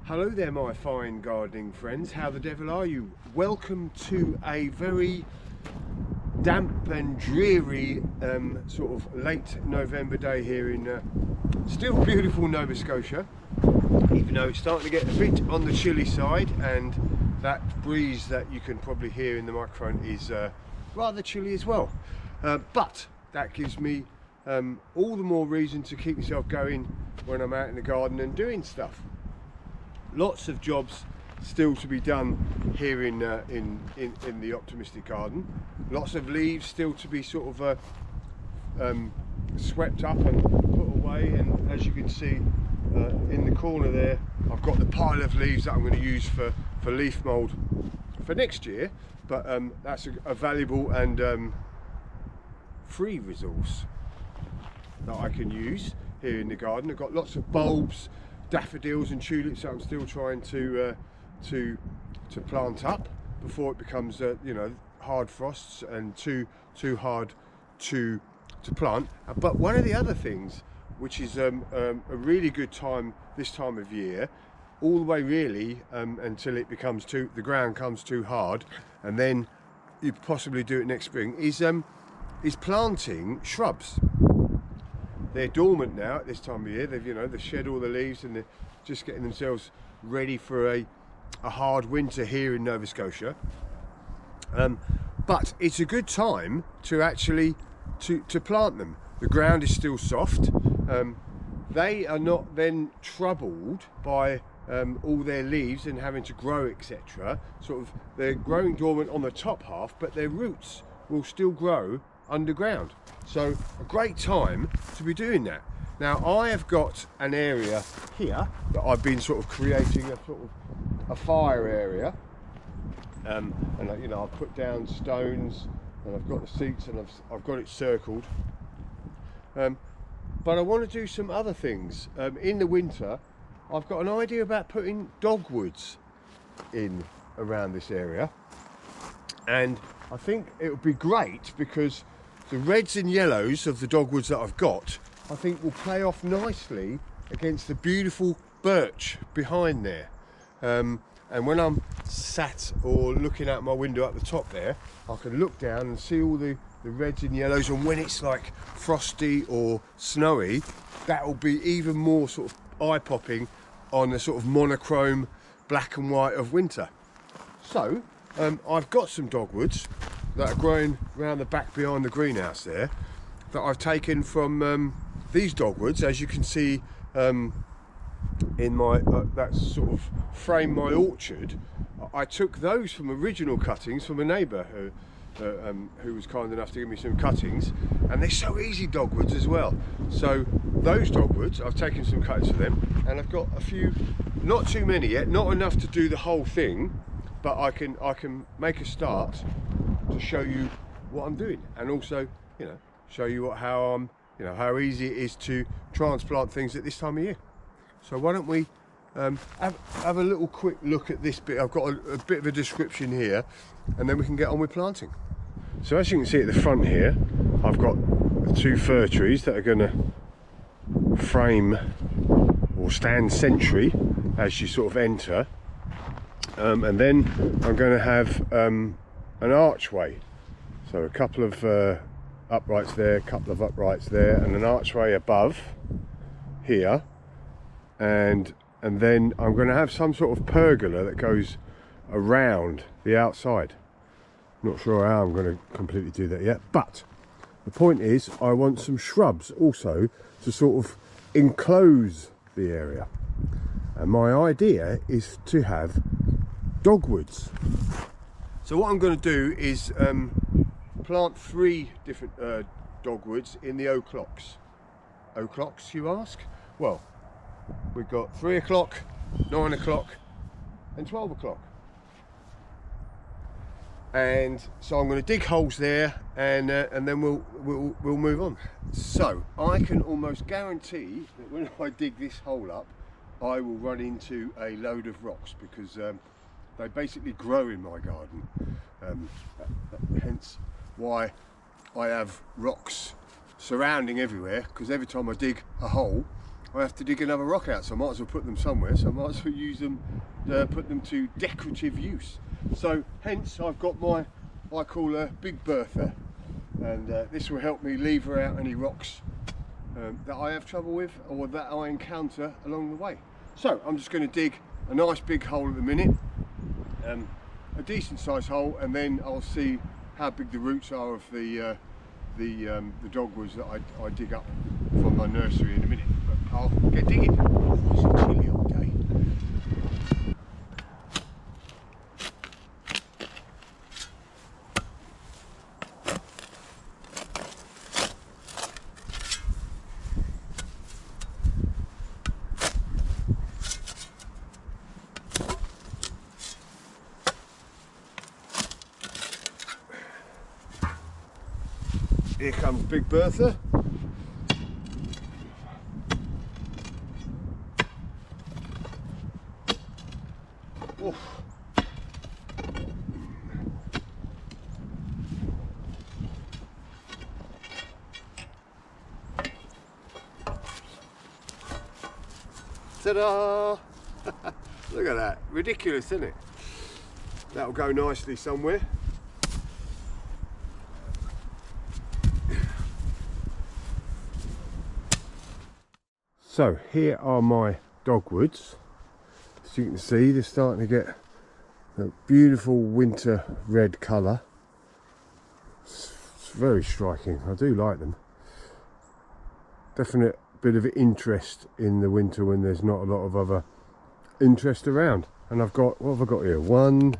Hello there my fine gardening friends, how the devil are you? Welcome to a very damp and dreary sort of late November day here in still beautiful Nova Scotia, even though it's starting to get a bit on the chilly side, and that breeze that you can probably hear in the microphone is rather chilly as well, but that gives me all the more reason to keep myself going when I'm out in the garden and doing stuff. Lots of jobs still to be done here in the optimistic garden. Lots of leaves still to be sort of swept up and put away, and as you can see in the corner there, I've got the pile of leaves that I'm going to use for leaf mould for next year, but that's a valuable and free resource that I can use here in the garden. I've got lots of bulbs, daffodils and tulips that I'm still trying to plant up before it becomes you know, hard frosts and too hard to plant. But one of the other things which is a really good time this time of year, all the way really until it becomes the ground comes too hard, and then you possibly do it next spring, is planting shrubs. They're dormant now at this time of year. They've shed all the leaves and they're just getting themselves ready for a hard winter here in Nova Scotia. But it's a good time to actually to plant them. The ground is still soft. They are not then troubled by all their leaves and having to grow, etc. Sort of, they're growing dormant on the top half, but their roots will still grow underground. So a great time to be doing that. Now I have got an area here that I've been sort of creating a sort of a fire area, and I've put down stones and I've got the seats and I've got it circled, but I want to do some other things. In the winter I've got an idea about putting dogwoods in around this area, and I think it would be great because the reds and yellows of the dogwoods that I've got, I think, will play off nicely against the beautiful birch behind there. And when I'm sat or looking out my window at the top there, I can look down and see all the reds and yellows, and when it's like frosty or snowy, that will be even more sort of eye-popping on the sort of monochrome black and white of winter. So I've got some dogwoods that are growing around the back behind the greenhouse there, that I've taken from these dogwoods, as you can see in my that sort of frame my orchard. I took those from original cuttings from a neighbour who was kind enough to give me some cuttings, and they're so easy, dogwoods as well. So those dogwoods, I've taken some cuttings of them, and I've got a few, not too many yet, not enough to do the whole thing, but I can make a start to show you what I'm doing, and also, show you how easy it is to transplant things at this time of year. So why don't we have a little quick look at this bit. I've got a bit of a description here, and then we can get on with planting. So as you can see at the front here, I've got 2 fir trees that are going to frame or stand sentry as you sort of enter, and then I'm going to have an archway, so a couple of uprights there, a couple of uprights there, and an archway above here, and then I'm going to have some sort of pergola that goes around the outside. Not sure how I'm going to completely do that yet, but the point is I want some shrubs also to sort of enclose the area, and my idea is to have dogwoods. So what I'm going to do is plant 3 different dogwoods in the o'clocks. O'clocks, you ask? Well, we've got 3 o'clock, 9 o'clock and 12 o'clock. And so I'm going to dig holes there, and then we'll move on. So I can almost guarantee that when I dig this hole up, I will run into a load of rocks, because they basically grow in my garden. Hence why I have rocks surrounding everywhere, because every time I dig a hole, I have to dig another rock out, so I might as well put them somewhere. So I might as well use them, put them to decorative use. So hence I've got my, I call a Big Bertha, and this will help me lever out any rocks that I have trouble with or that I encounter along the way. So I'm just going to dig a nice big hole at the minute, a decent sized hole, and then I'll see how big the roots are of the dogwoods that I dig up from my nursery in a minute. But I'll get digging. It's a chilly old day. Here comes Big Bertha. Oof. Ta-da! Look at that, ridiculous, isn't it? That'll go nicely somewhere. So here are my dogwoods. As you can see, they're starting to get a beautiful winter red colour. It's very striking. I do like them. Definite bit of interest in the winter when there's not a lot of other interest around. And I've got, what have I got here? 1,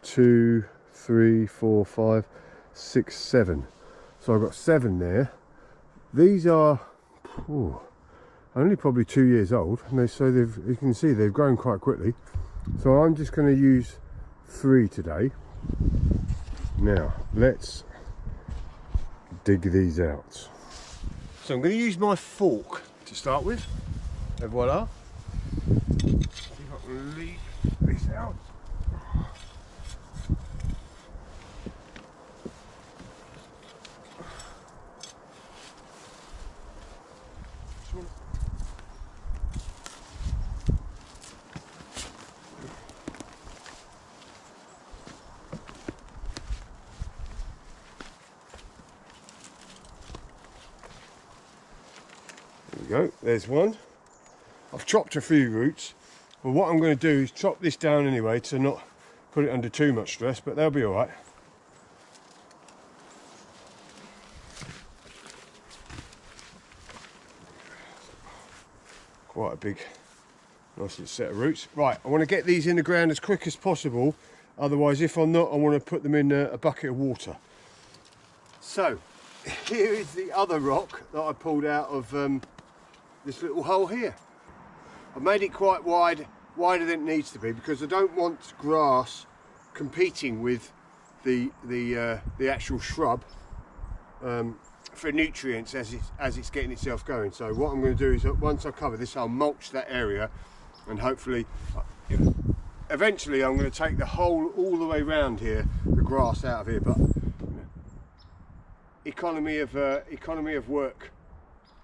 2, 3, 4, 5, 6, 7. So I've got 7 there. These are only probably 2 years old, and so you can see they've grown quite quickly. So I'm just going to use 3 today. Now let's dig these out. So I'm going to use my fork to start with, and voila. See if I can leave this out. Go, there's one. I've chopped a few roots, but what I'm going to do is chop this down anyway to not put it under too much stress, but they'll be all right. Quite a big, nice little set of roots. Right, I want to get these in the ground as quick as possible, otherwise if I'm not, I want to put them in a bucket of water. So here is the other rock that I pulled out of this little hole here. I've made it quite wide, wider than it needs to be, because I don't want grass competing with the actual shrub for nutrients as it's getting itself going. So what I'm going to do is, once I cover this, I'll mulch that area, and hopefully eventually I'm going to take the whole all the way around here, the grass out of here. But economy of work,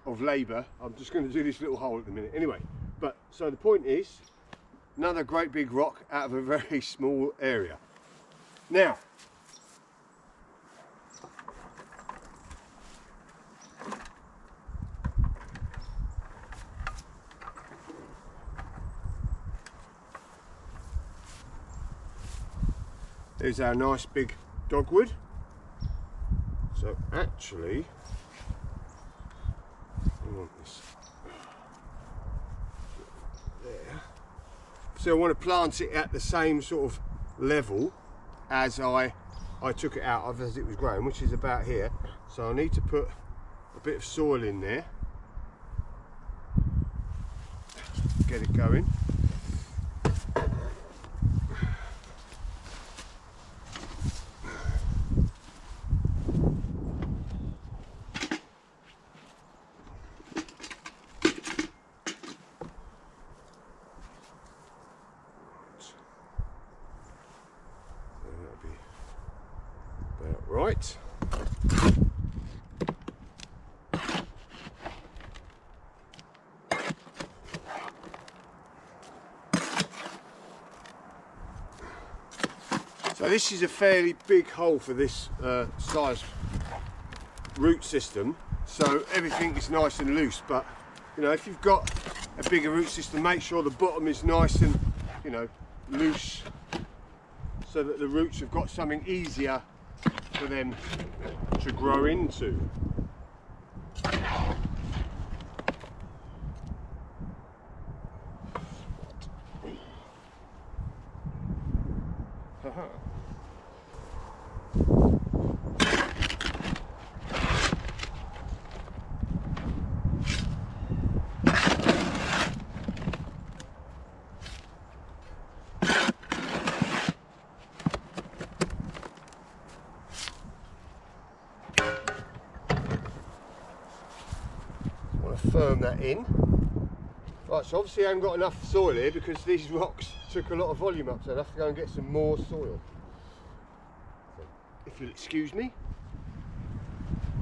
of labour, I'm just going to do this little hole at the minute anyway. But so the point is, another great big rock out of a very small area. Now there's our nice big dogwood. So actually, I want this there. So I want to plant it at the same sort of level as I took it out of as it was growing, which is about here. So I need to put a bit of soil in there, get it going. Right. So this is a fairly big hole for this size root system, so everything is nice and loose. But you know, if you've got a bigger root system, make sure the bottom is nice and, you know, loose, so that the roots have got something easier for them to grow into. Firm that in. Right, so obviously I haven't got enough soil here because these rocks took a lot of volume up, so I'll have to go and get some more soil. So, if you'll excuse me.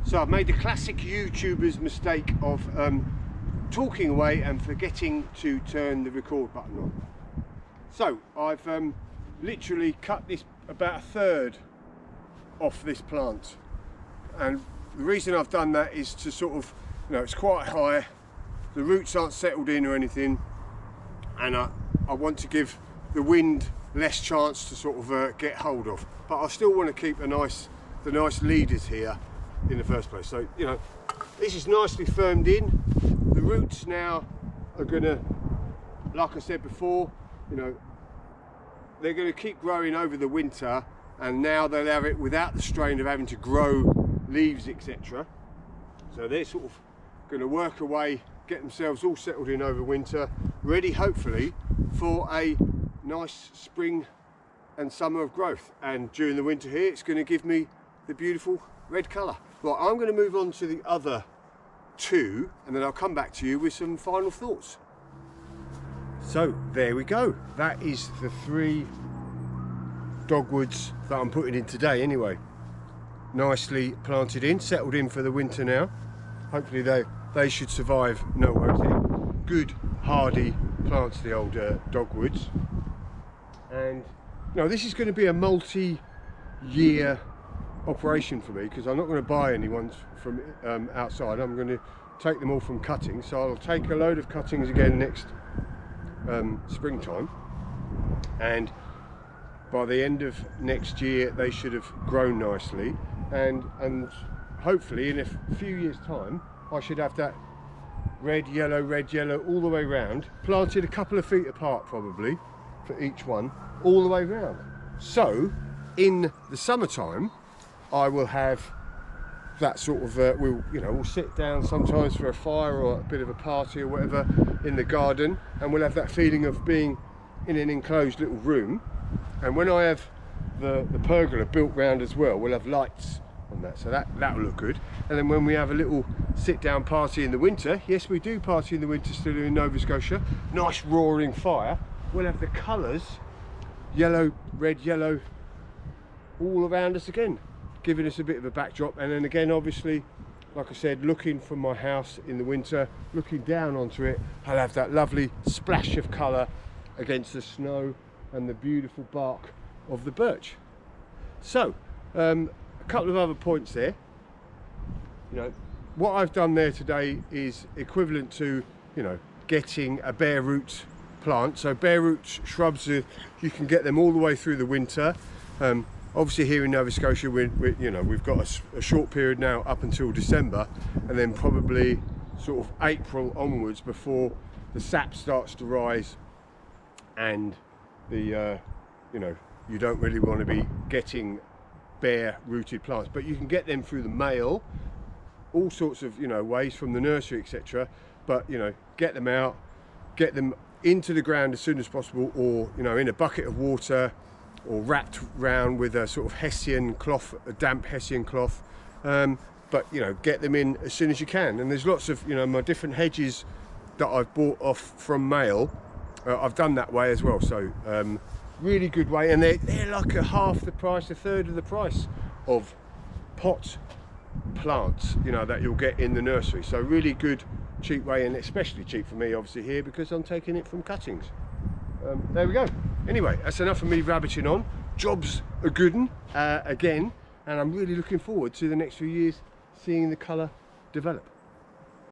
So I've made the classic YouTuber's mistake of talking away and forgetting to turn the record button on. So I've literally cut this about a third off this plant, and the reason I've done that is to sort of, you know, it's quite high, the roots aren't settled in or anything, and I want to give the wind less chance to sort of get hold of, but I still want to keep the nice leaders here in the first place. So, you know, this is nicely firmed in. The roots now are gonna, like I said before, you know, they're gonna keep growing over the winter, and now they'll have it without the strain of having to grow leaves, etc. So they're sort of going to work away, get themselves all settled in over winter, ready hopefully for a nice spring and summer of growth. And during the winter here, it's going to give me the beautiful red colour. Right, I'm going to move on to the other two, and then I'll come back to you with some final thoughts. So there we go. That is the 3 dogwoods that I'm putting in today anyway. Nicely planted in, settled in for the winter now. Hopefully they should survive no worries here. Good hardy plants, the old dogwoods. And you know, this is going to be a multi-year operation for me, because I'm not going to buy any ones from outside. I'm going to take them all from cuttings. So I'll take a load of cuttings again next springtime, and by the end of next year they should have grown nicely, and hopefully in a few years time I should have that red yellow all the way round, planted a couple of feet apart probably for each one, all the way round. So in the summertime I will have that sort of we'll sit down sometimes for a fire or a bit of a party or whatever in the garden, and we'll have that feeling of being in an enclosed little room. And when I have the pergola built round as well, we'll have lights on that, so that'll look good. And then when we have a little sit-down party in the winter, yes, we do party in the winter still in Nova Scotia, nice roaring fire, we'll have the colours, yellow, red, yellow, all around us again, giving us a bit of a backdrop. And then again, obviously, like I said, looking from my house in the winter, looking down onto it, I'll have that lovely splash of colour against the snow and the beautiful bark of the birch. So a couple of other points there. You know, what I've done there today is equivalent to, you know, getting a bare root plant. So bare root shrubs, you can get them all the way through the winter. Obviously here in Nova Scotia we've got a short period now up until December, and then probably sort of April onwards before the sap starts to rise, and the you don't really want to be getting bare rooted plants, but you can get them through the mail, all sorts of ways, from the nursery, etc. But get them out, get them into the ground as soon as possible, or in a bucket of water, or wrapped round with a sort of hessian cloth, a damp hessian cloth. But get them in as soon as you can. And there's lots of my different hedges that I've bought off from mail, I've done that way as well. So really good way, and they're like a half the price, a third of the price of pot plants that you'll get in the nursery. So really good, cheap way, and especially cheap for me obviously here because I'm taking it from cuttings. There we go. Anyway, that's enough of me rabbiting on. job's a good one again, and I'm really looking forward to the next few years seeing the colour develop.